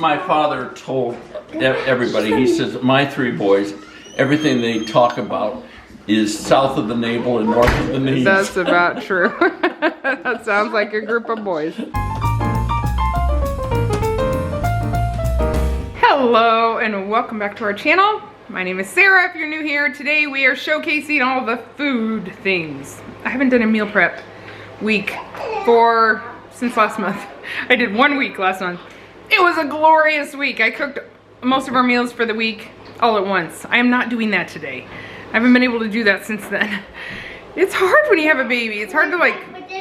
My father told everybody, he says, my three boys, everything they talk about is south of the navel and north of the knees. That's about true. That sounds like a group of boys. Hello and welcome back to our channel. My name is Sarah if you're new here. Today we are showcasing all the food things. I haven't done a meal prep week since last month. I did 1 week last month. It was a glorious week. I cooked most of our meals for the week all at once. I am not doing that today. I haven't been able to do that since then. It's hard when you have a baby. It's hard to like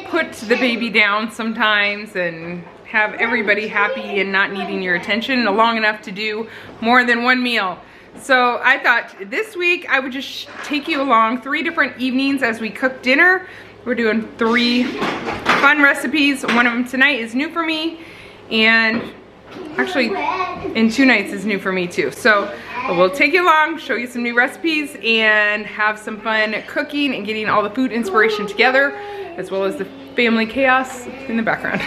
put the baby down sometimes and have everybody happy and not needing your attention long enough to do more than one meal. So I thought this week I would just take you along 3 different evenings as we cook dinner. We're doing 3 fun recipes. One of them tonight is new for me, and actually in 2 nights is new for me too. So we'll take you along, show you some new recipes, and have some fun cooking and getting all the food inspiration together, as well as the family chaos in the background.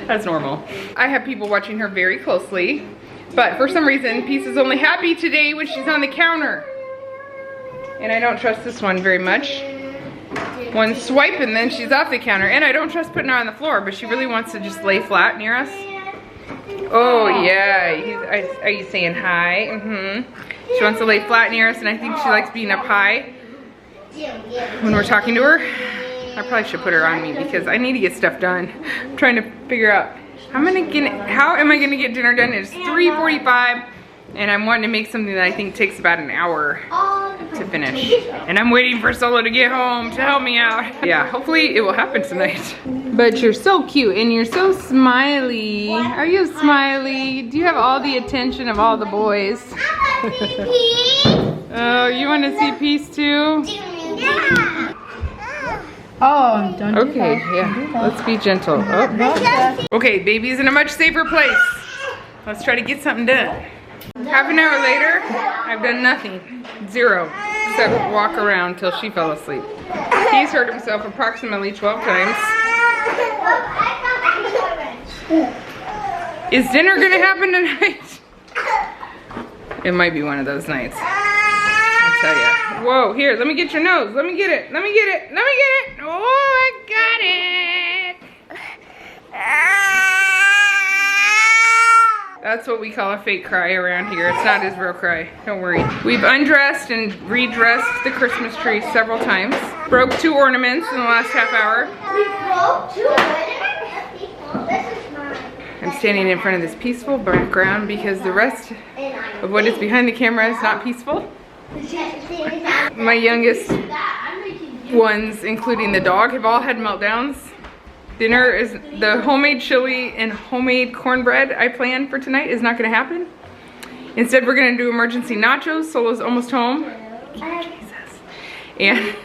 That's normal. I have people watching her very closely, but for some reason Peace is only happy today when she's on the counter. And I don't trust this one very much. One swipe and then she's off the counter. And I don't trust putting her on the floor, but she really wants to just lay flat near us. Oh yeah, are you saying hi? She wants to lay flat near us, and I think she likes being up high when we're talking to her. I probably should put her on me because I need to get stuff done. I'm trying to figure out how am I gonna get dinner done? It's 3:45 and I'm wanting to make something that I think takes about an hour to finish. And I'm waiting for Solo to get home to help me out. Yeah, hopefully it will happen tonight. But you're so cute and you're so smiley. Are you smiley? Do you have all the attention of all the boys? Oh, you want to see Peace too? Yeah. Oh, don't do that. Yeah, let's be gentle. Oh. Okay, baby's in a much safer place. Let's try to get something done. Half an hour later, I've done nothing. 0. Except walk around till she fell asleep. He's hurt himself approximately 12 times. Is dinner gonna happen tonight? It might be one of those nights. I'll tell ya. Whoa, here, let me get your nose. Let me get it. Let me get it. Let me get it. Oh, I got it. That's what we call a fake cry around here. It's not his real cry. Don't worry. We've undressed and redressed the Christmas tree several times. Broke 2 ornaments in the last half hour. We broke 2 ornaments? This is mine. I'm standing in front of this peaceful background because the rest of what is behind the camera is not peaceful. My youngest ones, including the dog, have all had meltdowns. Dinner is the homemade chili and homemade cornbread I planned for tonight is not going to happen. Instead, we're going to do emergency nachos. Solo's almost home. Jesus. And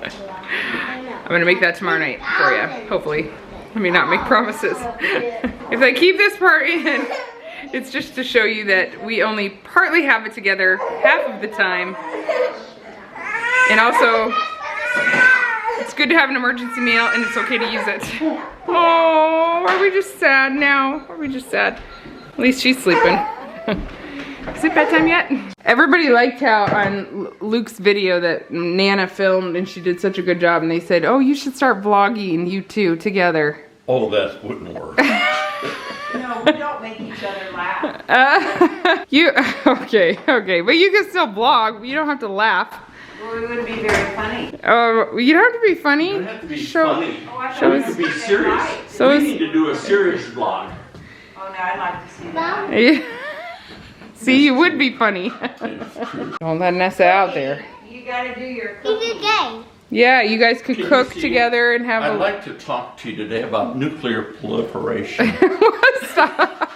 I'm going to make that tomorrow night for you, hopefully. Let me not make promises. If I keep this part in, it's just to show you that we only partly have it together half of the time. And also, it's good to have an emergency meal and it's okay to use it. Oh, are we just sad now? Are we just sad? At least she's sleeping. Is it bedtime yet? Everybody liked how on Luke's video that Nana filmed and she did such a good job, and they said, oh, you should start vlogging, you two, together. Oh, that wouldn't work. No, we don't make each other laugh. Okay, but you can still vlog. You don't have to laugh. Well, it wouldn't be very funny. Oh, you don't have to be funny. You don't have to be funny. Oh, I Show You thought have us. to be serious. So We it's- need to do a serious vlog. Oh, no, I'd like to see that. Yeah. See, you would be funny. Don't let Nessa out there. You gotta do your He's cooking. a gay. Yeah, you guys could Can you cook see- together and have I'd a... like to talk to you today about nuclear proliferation. Stop.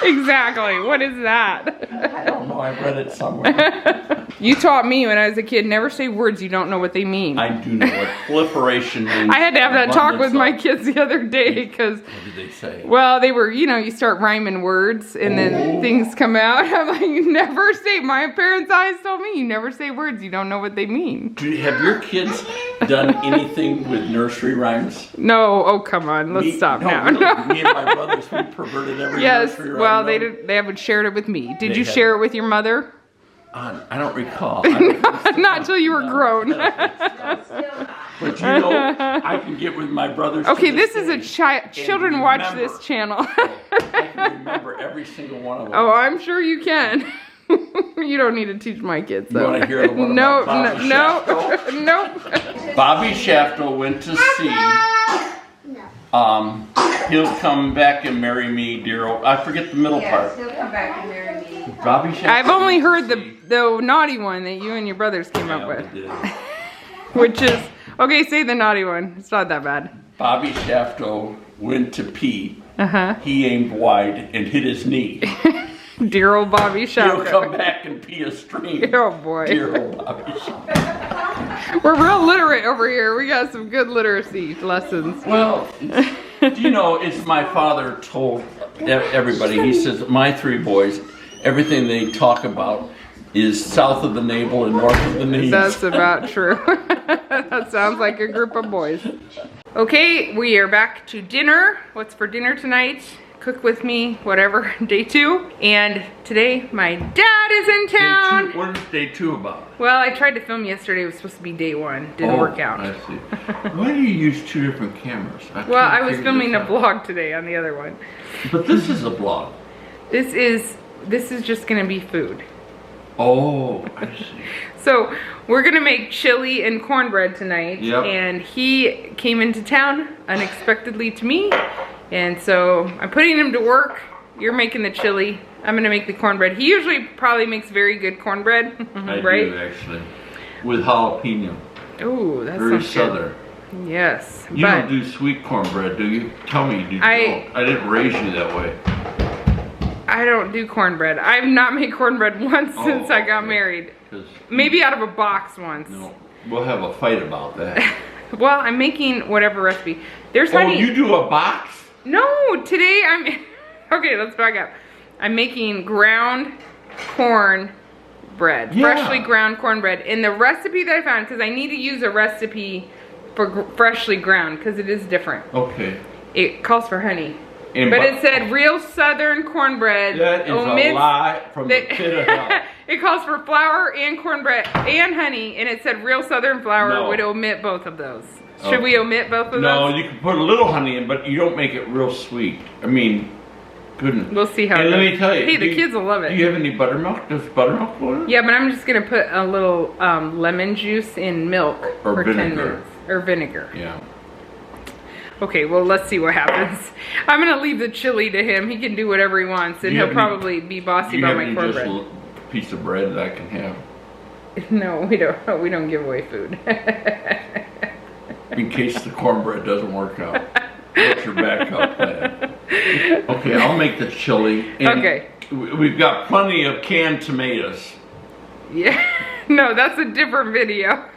Exactly. What is that? I don't know, I read it somewhere. You taught me when I was a kid, never say words you don't know what they mean. I do know what proliferation means. I had to have that talk with my kids the other day because... What did they say? Well, they were, you know, you start rhyming words and then things come out. I'm like, you never say, my parents' eyes told me, you never say words you don't know what they mean. Have your kids done anything with nursery rhymes? No, oh come on, let's stop now. Really. Me and my brothers, we perverted every nursery rhyme. Well, they haven't shared it with me. Did you share it with your mother? I don't recall. Not until you were grown. But you know, I can get with my brothers. Okay, this is a children watch this channel. I can remember every single one of them. Oh, I'm sure you can. You don't need to teach my kids though. You want to hear the one about Bobby Shafto? No. Bobby Shafto went to sea. He'll come back and marry me, dear. I forget the middle part. He'll come back and marry me. Bobby Shafto. I've only heard the naughty one that you and your brothers came up with. Which is, okay, say the naughty one. It's not that bad. Bobby Shafto went to pee. Uh-huh. He aimed wide and hit his knee. Dear old Bobby Shafto. He'll come back and pee a stream. Oh boy. Dear old Bobby Shafto. We're real literate over here. We got some good literacy lessons. Well, do you know, it's my father told everybody, he says, my three boys, everything they talk about is south of the navel and north of the knees. That's about true. That sounds like a group of boys. Okay, we are back to dinner. What's for dinner tonight? Cook with me, whatever, day 2. And today my dad is in town. Day 2, what is day 2 about? Well, I tried to film yesterday. It was supposed to be day 1. Didn't work out. I see. Why do you use 2 different cameras? Well, I was filming a vlog today on the other one. But this is a vlog. This is just gonna be food. Oh, I see. So we're gonna make chili and cornbread tonight. Yep. And he came into town unexpectedly to me. And so I'm putting him to work. You're making the chili. I'm gonna make the cornbread. He usually probably makes very good cornbread, I right? do actually, with jalapeno. Ooh, that's very southern. Good. Yes. You don't do sweet cornbread, do you? Tell me, do you? I didn't raise you that way. I don't do cornbread. I've not made cornbread once since I got married. Maybe out of a box once. No, we'll have a fight about that. Well, I'm making whatever recipe. There's honey. Oh, you do a box? No, today I'm, okay, let's back up. I'm making ground corn bread, freshly ground cornbread. And the recipe that I found, because I need to use a recipe for freshly ground, because it is different. Okay. It calls for honey. But it said real southern cornbread. That is a lie from the pit of hell. It calls for flour and cornbread and honey, and it said real southern flour would omit both of those. Should we omit both of those? No, you can put a little honey in, but you don't make it real sweet. I mean, goodness. We'll see how it goes. goes. Let me tell you. Hey, the kids will love it. Do you have any buttermilk? Does buttermilk go in it? Yeah, but I'm just going to put a little lemon juice in milk for 10 minutes. Or vinegar. Yeah. Okay, well, let's see what happens. I'm going to leave the chili to him. He can do whatever he wants, and he'll probably be bossy about my cornbread. Do you have just a piece of bread that I can have? No, we don't. We don't give away food. In case the cornbread doesn't work out. What's your backup plan? Okay, I'll make the chili. And okay. We've got plenty of canned tomatoes. Yeah. No, that's a different video.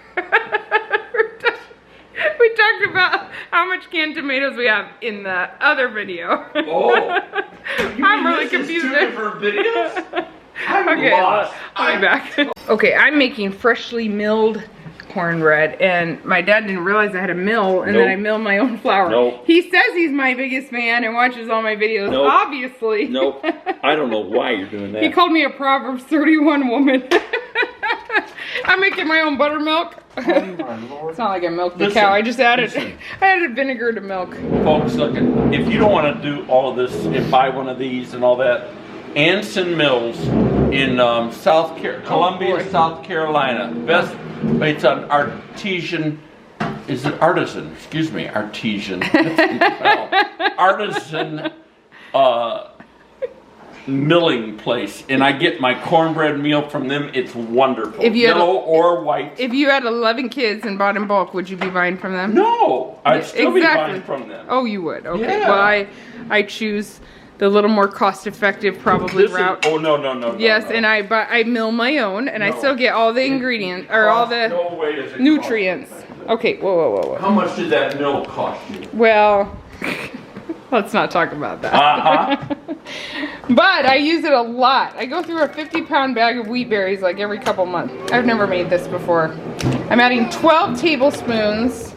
We talked about how much canned tomatoes we have in the other video. Oh. I'm really confused. 2 different videos? I'm okay, lost. I'll be back. Okay, I'm making freshly milled cornbread, and my dad didn't realize I had a mill, and then I mill my own flour. Nope. He says he's my biggest fan and watches all my videos, obviously. Nope. I don't know why you're doing that. He called me a Proverbs 31 woman. I'm making my own buttermilk. Oh my Lord. It's not like I milked the cow. I just added vinegar to milk. Folks, look, if you don't want to do all of this and buy one of these and all that, Anson Mills in Columbia, South Carolina. It's an artisan. Is it artisan? Excuse me, artisan. Artisan milling place, and I get my cornbread meal from them. It's wonderful. Yellow or white. If you had 11 kids and bought in bulk, would you be buying from them? No, I'd still be buying from them. Oh, you would. Okay. Yeah. Well, I choose the little more cost-effective probably route. Oh no. Yes, no. and I mill my own, and I No. still get all the ingredients or all the No way does it nutrients. Okay, whoa. How much did that mill cost you? Well, let's not talk about that. But I use it a lot. I go through a 50-pound bag of wheat berries like every couple months. I've never made this before. I'm adding 12 tablespoons.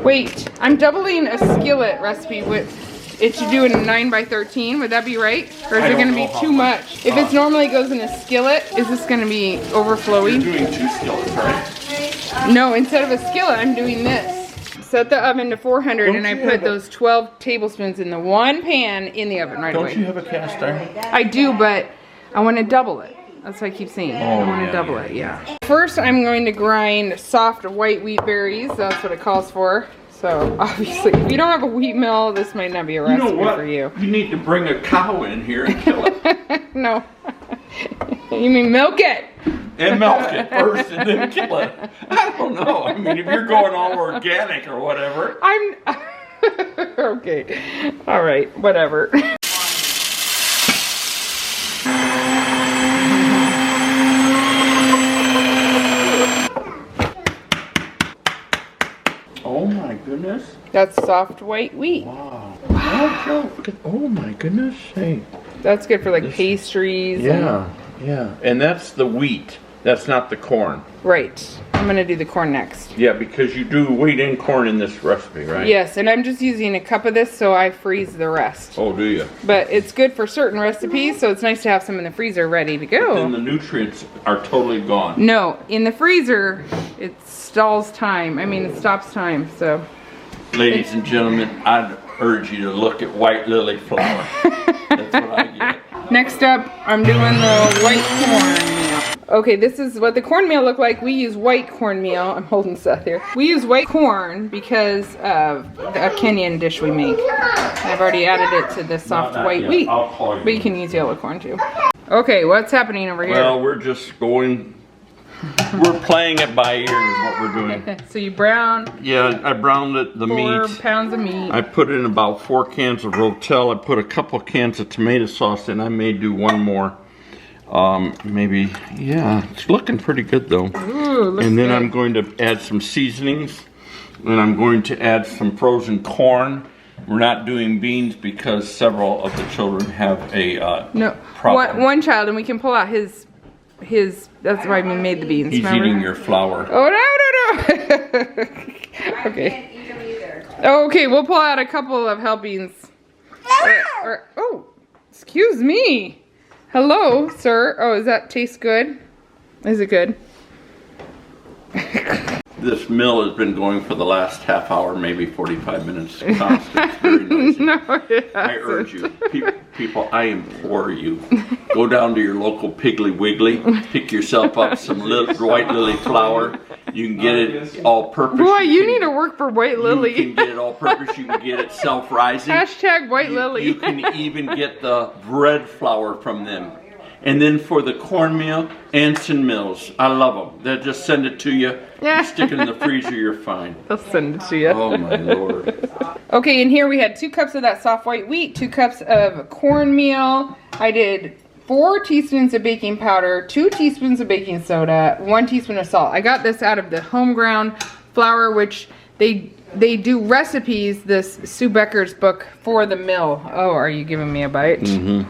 Wait, I'm doubling a skillet recipe with it should do in a 9x13. Would that be right? Or is it going to be too much? If it normally goes in a skillet, is this going to be overflowing? You're doing 2 skillets, right? No, instead of a skillet, I'm doing this. Set the oven to 400 and I put those 12 tablespoons in the one pan in the oven right away. Don't you have a cast iron? I do, but I want to double it. That's what I keep saying. I want to double it, yeah. First, I'm going to grind soft white wheat berries. That's what it calls for. So, obviously, if you don't have a wheat mill, this might not be a recipe for you. You need to bring a cow in here and kill it. No. You mean milk it? And milk it first and then kill it. I don't know. I mean, if you're going all organic or whatever. I'm... Okay. All right. Whatever. Oh my goodness. That's soft white wheat. Wow. Oh my goodness. Hey. That's good for like pastries. Yeah. And that's the wheat. That's not the corn. Right. I'm going to do the corn next. Yeah, because you do wheat and corn in this recipe, right? Yes, and I'm just using a cup of this so I freeze the rest. Oh, do you? But it's good for certain recipes, so it's nice to have some in the freezer ready to go. Then the nutrients are totally gone. No, in the freezer, it stalls time. I mean, it stops time, so. Ladies and gentlemen, I'd urge you to look at white lily flour. That's what I get. Next up, I'm doing the white cornmeal. Okay, this is what the cornmeal look like. We use white cornmeal. I'm holding Seth here. We use white corn because of a Kenyan dish we make. I've already added it to the soft white wheat. I'll call you. But you can use yellow corn too. Okay, what's happening over here? Well, we're just going, we're playing it by ear is what we're doing. So you brown Yeah, I browned it, the 4 meat. pounds of meat. I put in about 4 cans of Rotel. I put a couple cans of tomato sauce in. I may do one more. Maybe, yeah, it's looking pretty good though. Ooh, looks and then good. I'm going to add some seasonings. And I'm going to add some frozen corn. We're not doing beans because several of the children have a No, problem. one child, and we can pull out his. That's why we made the beans. He's remember? eating your flour. Oh no! Okay. Okay, we'll pull out a couple of helpings. Oh, excuse me. Hello, sir. Oh, does that taste good? Is it good? This mill has been going for the last half hour, maybe 45 minutes. Constant. It's very noisy. No, it I hasn't. urge you, people, I implore you, go down to your local Piggly Wiggly, pick yourself up some white lily flour. You can get it all purpose. Boy, you need to work for White Lily. You can get it all purpose. You can get it self-rising. Hashtag White Lily. You can even get the bread flour from them. And then for the cornmeal, Anson Mills. I love them. They'll just send it to you. Yeah. You stick it in the freezer, you're fine. I'll send it to you. Oh my Lord. Okay, and here we had 2 cups of that soft white wheat, 2 cups of cornmeal. I did 4 teaspoons of baking powder, 2 teaspoons of baking soda, 1 teaspoon of salt. I got this out of the home ground flour, which they do recipes, this Sue Becker's book, for the mill. Oh, are you giving me a bite? Mm-hmm.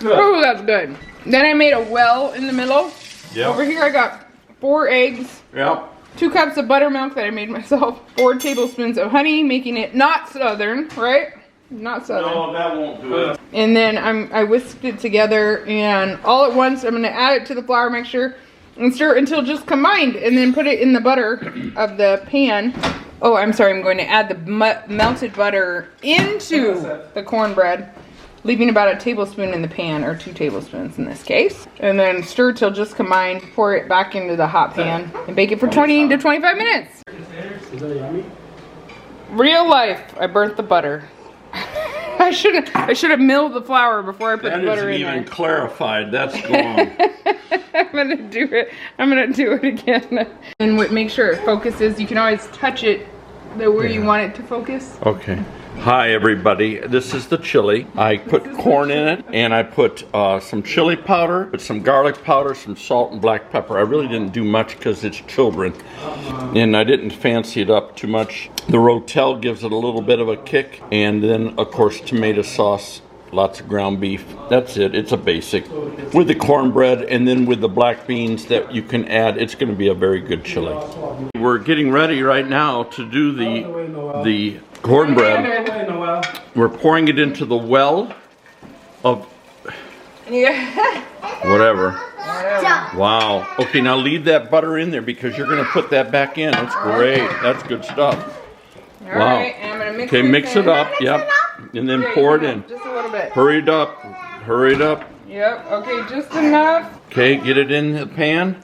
Oh, that's good. Then I made a well in the middle. Yep. Over here I got 4 eggs, Yep. 2 cups of buttermilk that I made myself, 4 tablespoons of honey, making it not southern, right? Not southern. No, that won't do it. And then I whisked it together, and all at once I'm going to add it to the flour mixture and stir it until it just combined, and then put it in the butter of the pan. Oh, I'm sorry, I'm going to add the melted butter into the cornbread, leaving about a tablespoon in the pan, or 2 tablespoons in this case. And then stir till just combined, pour it back into the hot pan, and bake it for 20 to 25 minutes. Is that yummy? Real life, I burnt the butter. I should have milled the flour before I put That the butter isn't in even there. clarified. That's gone. I'm gonna do it. I'm gonna do it again. And make sure it focuses. You can always touch it where you want it to focus. Okay. Hi everybody, this is the chili. I put corn in it, and I put some chili powder, put some garlic powder, some salt and black pepper. I really didn't do much because it's children, and I didn't fancy it up too much. The rotel gives it a little bit of a kick, and then of course tomato sauce, lots of ground beef. That's it, it's a basic. With the cornbread and then with the black beans that you can add, it's gonna be a very good chili. We're getting ready right now to do the cornbread. We're pouring it into the well of whatever. Wow. Okay, now leave that butter in there because you're gonna put that back in. That's great. That's good stuff. All right, and I'm gonna mix Okay, mix it up. Yep. And then pour it in. Just a little bit. Hurry it up. Hurry it up. Yep. Okay, just enough. Okay, get it in the pan.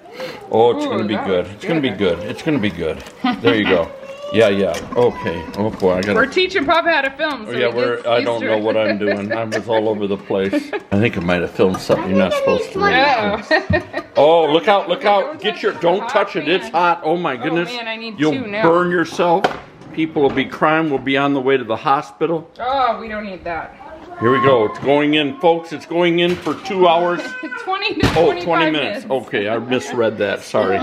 Oh, it's gonna be good. It's gonna be good. It's gonna be good. There you go. Yeah, yeah. Okay. Oh boy, I gotta. We're teaching Papa how to film. So Yeah, I don't know what I'm doing. I was all over the place. I think I might have filmed something you're not supposed to. Oh, look out! Look out! Get your. Don't touch it. It's hot. Oh my goodness! Man, I need You'll two now. burn yourself. People will be crying. We'll be on the way to the hospital. Oh, we don't need that. Here we go. It's going in, folks. It's going in for 2 hours. 20 to 25 20 minutes. Okay, I misread that. Sorry.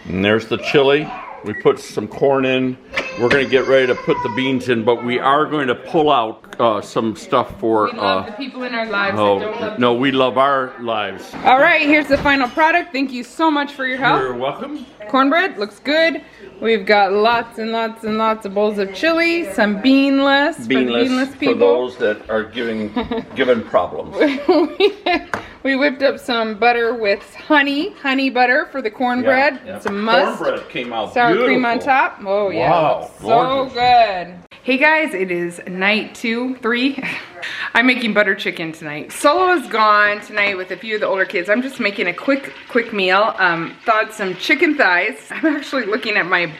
And there's the chili. We put some corn in. We're going to get ready to put the beans in, but we are going to pull out some stuff for... We love the people in our lives that don't love no, we love our lives. All right, here's the final product. Thank you so much for your help. You're welcome. Cornbread looks good. We've got lots and lots and lots of bowls of chili, some beanless for the beanless people. For those that are given problems. We whipped up some butter with honey butter for the cornbread. Yeah. Some must. Cornbread came out sour beautiful. cream on top. Oh yeah, Wow, so good. Hey guys, it is night 3. I'm making butter chicken tonight. Solo is gone tonight with a few of the older kids. I'm just making a quick meal. Thawed some chicken thighs. I'm actually looking at my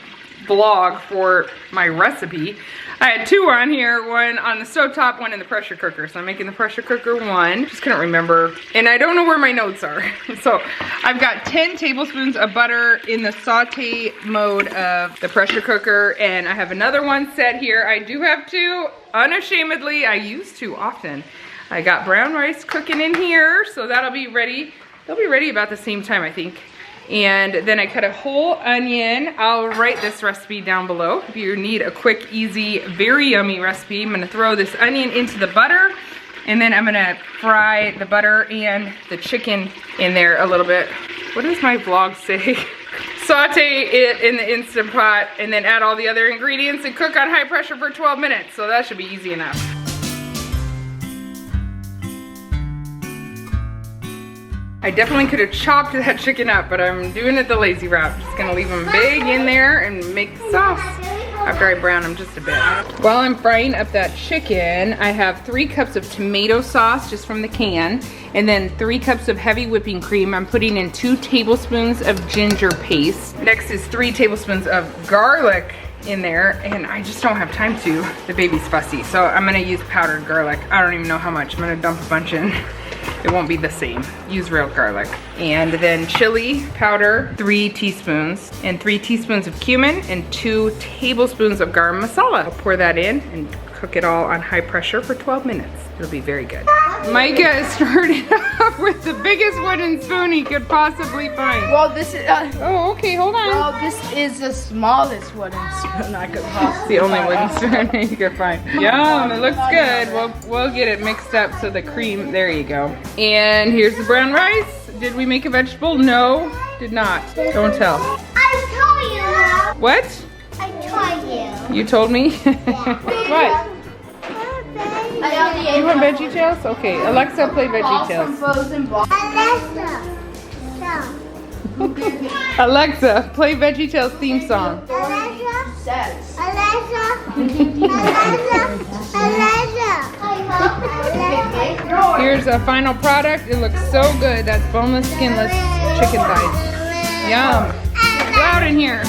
blog for my recipe. I had 2 on here, one on the stovetop, one in the pressure cooker. So I'm making the pressure cooker one. Just couldn't remember. And I don't know where my notes are. So I've got 10 tablespoons of butter in the saute mode of the pressure cooker. And I have another one set here. I do have 2, unashamedly, I use 2 often. I got brown rice cooking in here, so that'll be ready. They'll be ready about the same time, I think. And then I cut a whole onion. I'll write this recipe down below if you need a quick, easy, very yummy recipe. I'm gonna throw this onion into the butter, and then I'm gonna fry the butter and the chicken in there a little bit. What does my vlog say? Saute it in the Instant Pot, and then add all the other ingredients and cook on high pressure for 12 minutes. So that should be easy enough. I definitely could have chopped that chicken up, but I'm doing it the lazy route. Just gonna leave them big in there and make the sauce after I brown them just a bit. While I'm frying up that chicken, I have 3 cups of tomato sauce just from the can, and then 3 cups of heavy whipping cream. I'm putting in 2 tablespoons of ginger paste. Next is 3 tablespoons of garlic in there, and I just don't have time to. The baby's fussy, so I'm gonna use powdered garlic. I don't even know how much. I'm gonna dump a bunch in. It won't be the same. Use real garlic. And then chili powder, 3 teaspoons, and 3 teaspoons of cumin, and 2 tablespoons of garam masala. I'll pour that in and cook it all on high pressure for 12 minutes. It'll be very good. Micah is starting off with the biggest wooden spoon he could possibly find. Well, this is. Oh, okay, hold on. Well, this is the smallest wooden spoon I could possibly. The only wooden spoon you could find. Yum, it looks good. We'll get it mixed up so the cream, there you go. And here's the brown rice. Did we make a vegetable? No, did not. Don't tell. I told you. What? I told you. You told me? What? You want Veggie Tales? Okay, Alexa, play Veggie Tales. Alexa. Alexa, play Veggie Tales theme song. Alexa. Here's a final product. It looks so good. That's boneless, skinless chicken thighs. Yum. It's loud in here.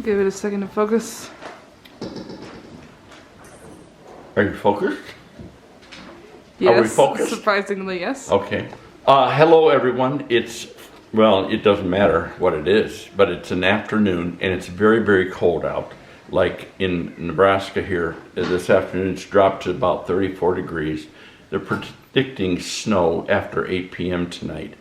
Give it a second to focus. Are you focused? Yes, Are we focused? surprisingly, yes. Okay. Hello everyone. Well, it doesn't matter what it is, but it's an afternoon and it's very, very cold out. like in Nebraska here this afternoon, it's dropped to about 34 degrees. They're predicting snow after 8 p.m. tonight.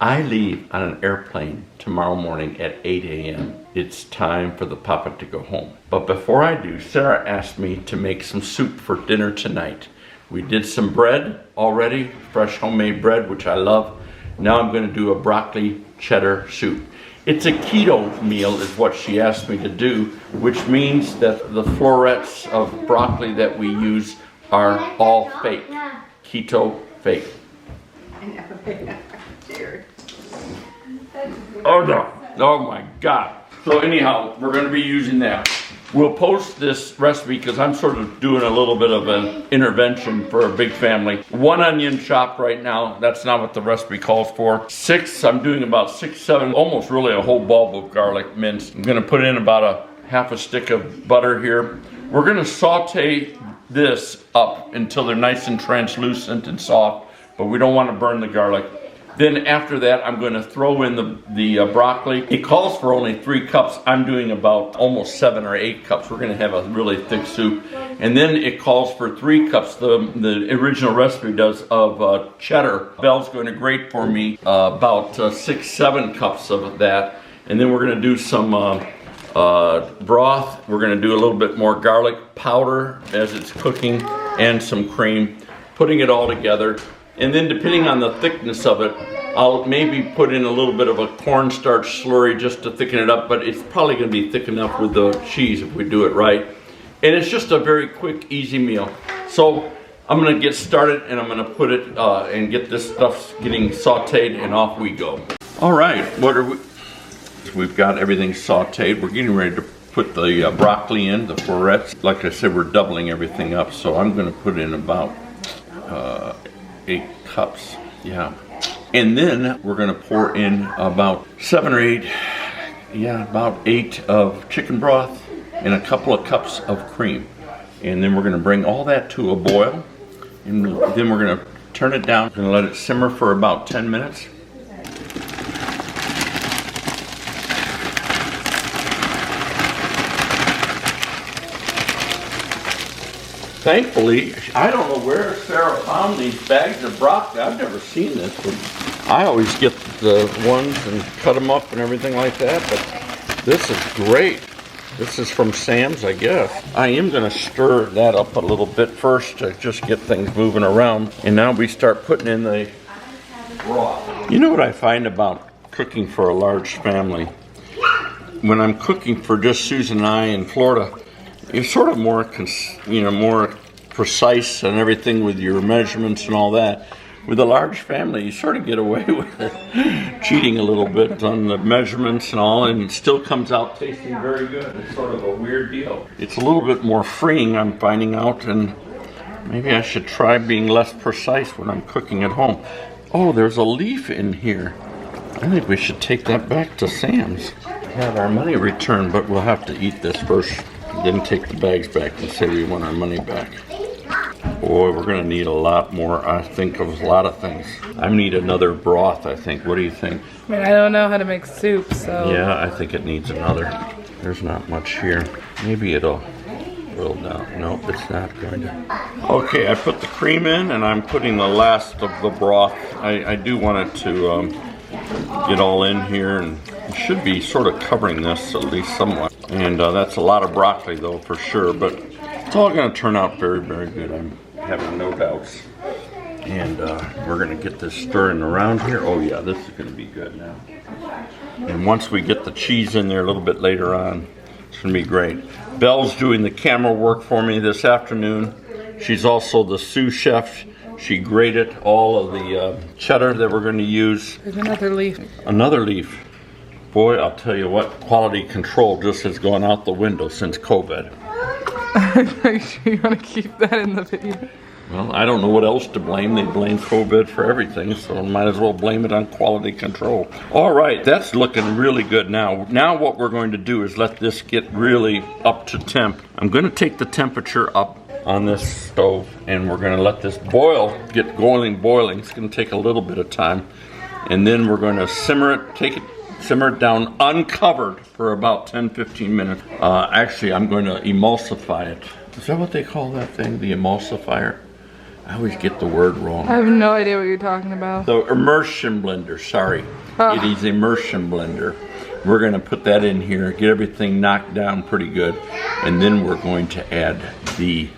I leave on an airplane tomorrow morning at 8 a.m. It's time for the papa to go home. But before I do, Sarah asked me to make some soup for dinner tonight. We did some bread already, fresh homemade bread, which I love. Now I'm going to do a broccoli cheddar soup. It's a keto meal is what she asked me to do, which means that the florets of broccoli that we use are all fake. Keto fake. Oh no, oh my God. So anyhow, we're gonna be using that. We'll post this recipe because I'm sort of doing a little bit of an intervention for a big family. 1 onion chopped right now, that's not what the recipe calls for. 6, I'm doing about 6, 7, almost really a whole bulb of garlic minced. I'm gonna put in about a half a stick of butter here. We're gonna saute this up until they're nice and translucent and soft, but we don't want to burn the garlic. Then after that, I'm going to throw in the broccoli. It calls for only 3 cups. I'm doing about almost 7 or 8 cups. We're going to have a really thick soup. And then it calls for 3 cups. The original recipe does of cheddar. Belle's going to grate for me about 6, 7 cups of that. And then we're going to do some broth. We're going to do a little bit more garlic powder as it's cooking and some cream. Putting it all together. And then depending on the thickness of it, I'll maybe put in a little bit of a cornstarch slurry just to thicken it up, but it's probably going to be thick enough with the cheese if we do it right. And it's just a very quick, easy meal. So I'm going to get started and I'm going to put it and get this stuff getting sauteed and off we go. All right, what are we? We've got everything sauteed. We're getting ready to put the broccoli in, the florets. Like I said, we're doubling everything up, so I'm going to put in about 8 cups, yeah. And then we're gonna pour in about 7 or 8, about 8 of chicken broth and a couple of cups of cream. And then we're gonna bring all that to a boil. And then we're gonna turn it down. We're gonna let it simmer for about 10 minutes. Thankfully, I don't know where Sarah found these bags of broccoli. I've never seen this, but I always get the ones and cut them up and everything like that, but this is great. This is from Sam's, I guess. I am gonna stir that up a little bit first to just get things moving around. And now we start putting in the broth. You know what I find about cooking for a large family? When I'm cooking for just Susan and I in Florida, you're sort of more precise and everything with your measurements and all that. With a large family, you sort of get away with it, cheating a little bit on the measurements and all, and it still comes out tasting very good. It's sort of a weird deal. It's a little bit more freeing, I'm finding out, and maybe I should try being less precise when I'm cooking at home. Oh, there's a leaf in here. I think we should take that back to Sam's. Have our money returned, but we'll have to eat this first. Then take the bags back and say we want our money back. Boy, we're gonna need a lot more, I think, of a lot of things. I need another broth, I think. What do you think? I mean, I don't know how to make soup, so. Yeah, I think it needs another. There's not much here. Maybe it'll roll down. No, it's not going to. Okay, I put the cream in and I'm putting the last of the broth. I do want it to get all in here, and it should be sort of covering this at least somewhat. And that's a lot of broccoli though, for sure, but it's all going to turn out very, very good. I'm having no doubts. And we're going to get this stirring around here. Oh yeah, this is going to be good now. And once we get the cheese in there a little bit later on, it's going to be great. Belle's doing the camera work for me this afternoon. She's also the sous chef. She grated all of the cheddar that we're going to use. There's another leaf. Another leaf. Boy, I'll tell you what, quality control just has gone out the window since COVID. Are you sure you want to keep that in the video? Well, I don't know what else to blame. They blame COVID for everything, so I might as well blame it on quality control. All right, that's looking really good now. Now what we're going to do is let this get really up to temp. I'm going to take the temperature up on this stove, and we're going to let this boiling. It's going to take a little bit of time. And then we're going to simmer it, take it simmer it down uncovered for about 10-15 minutes. Actually, I'm going to emulsify it. Is that what they call that thing, the emulsifier? I always get the word wrong. I have no idea what you're talking about. The immersion blender, sorry. It is immersion blender. We're gonna put that in here, get everything knocked down pretty good, and then we're going to add the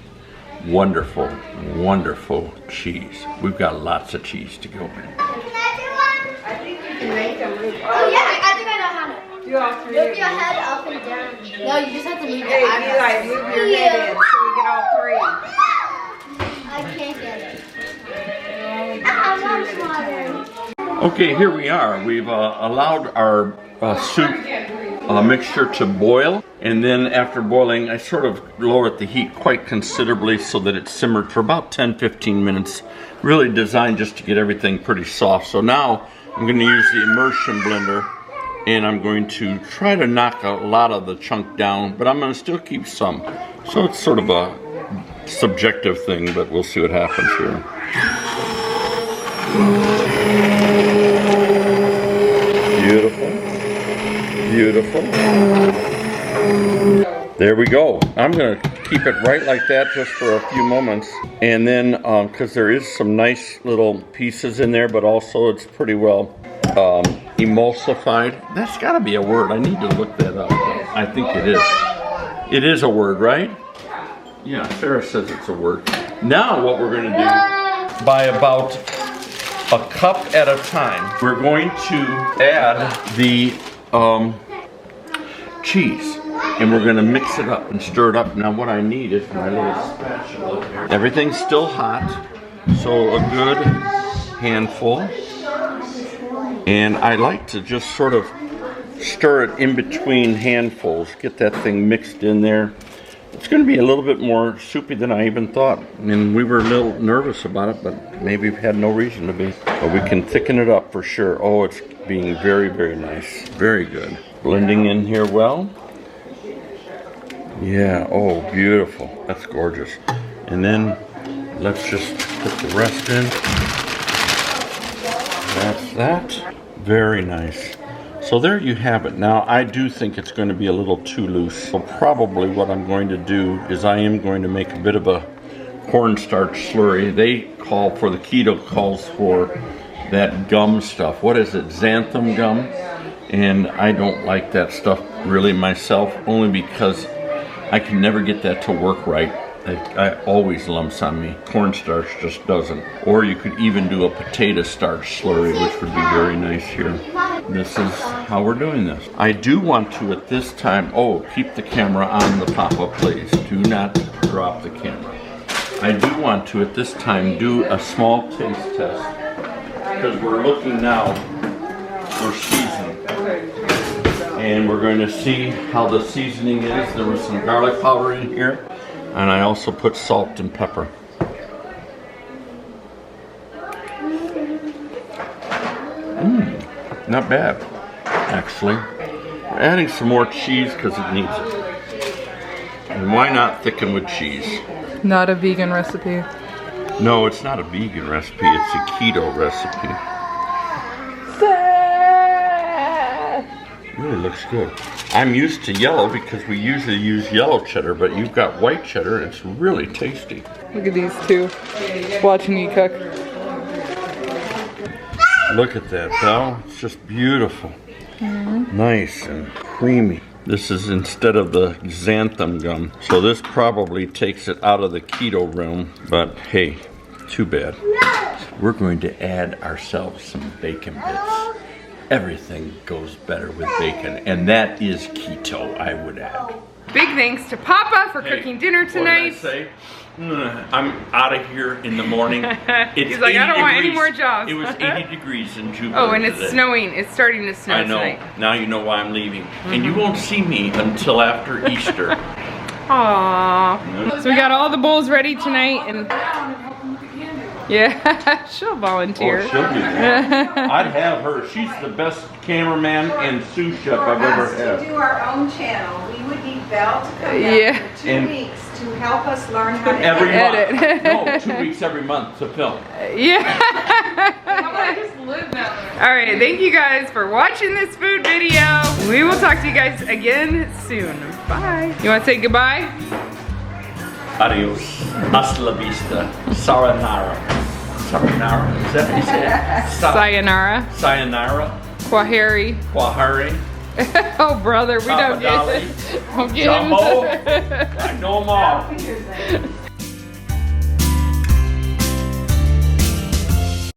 wonderful, wonderful cheese. We've got lots of cheese to go in. Can I do one? I think you can make them move. Oh yeah, I think I know how to. Do all three. Move your head up and down. No, you just have to move your Hey, eyebrows. Eli, move your head in so we get all three. I can't get it. You I'm not smarter. Okay, here we are. We've allowed our soup mixture to boil, and then after boiling, I sort of lowered the heat quite considerably so that it simmered for about 10-15 minutes. Really designed just to get everything pretty soft. So now I'm going to use the immersion blender, and I'm going to try to knock a lot of the chunk down, but I'm going to still keep some. So it's sort of a subjective thing, but we'll see what happens here. Beautiful. Beautiful. There we go. I'm going to keep it right like that just for a few moments. And then, because there is some nice little pieces in there, but also it's pretty well emulsified. That's got to be a word. I need to look that up. I think it is. It is a word, right? Yeah, Sarah says it's a word. Now what we're going to do, by about a cup at a time, we're going to add the cheese, and we're going to mix it up and stir it up. Now what I need is my little spatula. Everything's still hot, so a good handful. And I like to just sort of stir it in between handfuls, get that thing mixed in there. It's going to be a little bit more soupy than I even thought. And we were a little nervous about it, but maybe we've had no reason to be. But we can thicken it up for sure. Oh, it's being very, very nice. Very good. Blending in here well. Yeah, oh, beautiful. That's gorgeous. And then let's just put the rest in. That's that. Very nice. So there you have it. Now I do think it's going to be a little too loose. So probably what I'm going to do is I am going to make a bit of a cornstarch slurry. They call for, the keto calls for that gum stuff. What is it? Xanthan gum? And I don't like that stuff really myself, only because I can never get that to work right. I always lumps on me. Cornstarch just doesn't. Or you could even do a potato starch slurry, which would be very nice here. This is how we're doing this. I do want to at this time, keep the camera on the pop-up, please. Do not drop the camera. I do want to at this time do a small taste test, because we're looking now for seasoning. And we're going to see how the seasoning is. There was some garlic powder in here. And I also put salt and pepper. Not bad, actually. We're adding some more cheese because it needs it. And why not thicken with cheese? Not a vegan recipe. No, it's not a vegan recipe. It's a keto recipe. Really looks good. I'm used to yellow because we usually use yellow cheddar, but you've got white cheddar and it's really tasty. Look at these two watching you cook. Look at that, Belle. It's just beautiful. Nice and creamy. This is instead of the xanthan gum. So this probably takes it out of the keto realm, but hey, too bad. We're going to add ourselves some bacon bits. Everything goes better with bacon, and that is keto, I would add. Big thanks to Papa for cooking dinner tonight. What did I say? I'm out of here in the morning. He's like, I don't want any more jobs. It was 80 degrees in Jupiter. Oh, and it's today. snowing. It's starting to snow I know. tonight. Now you know why I'm leaving. And you won't see me until after Easter. Aww. So we got all the bowls ready tonight, and yeah, she'll volunteer. Oh, she'll do that. I'd have her. She's the best cameraman and sous chef I've ever For us had. to do our own channel, we would need Belle to come down Yeah. for 2 And- weeks to help us learn how to Every Edit. month. No, 2 weeks every month to film. Yeah. All right, thank you guys for watching this food video. We will talk to you guys again soon. Bye. You want to say goodbye? Adios. Hasta la vista. Sayonara. Sayonara. Is that what you said? Sayonara. Sayonara. Kwaheri. Kwahari. Oh, brother, we don't get Papadali. it. Don't get Jumbo. it. I know them all. figures.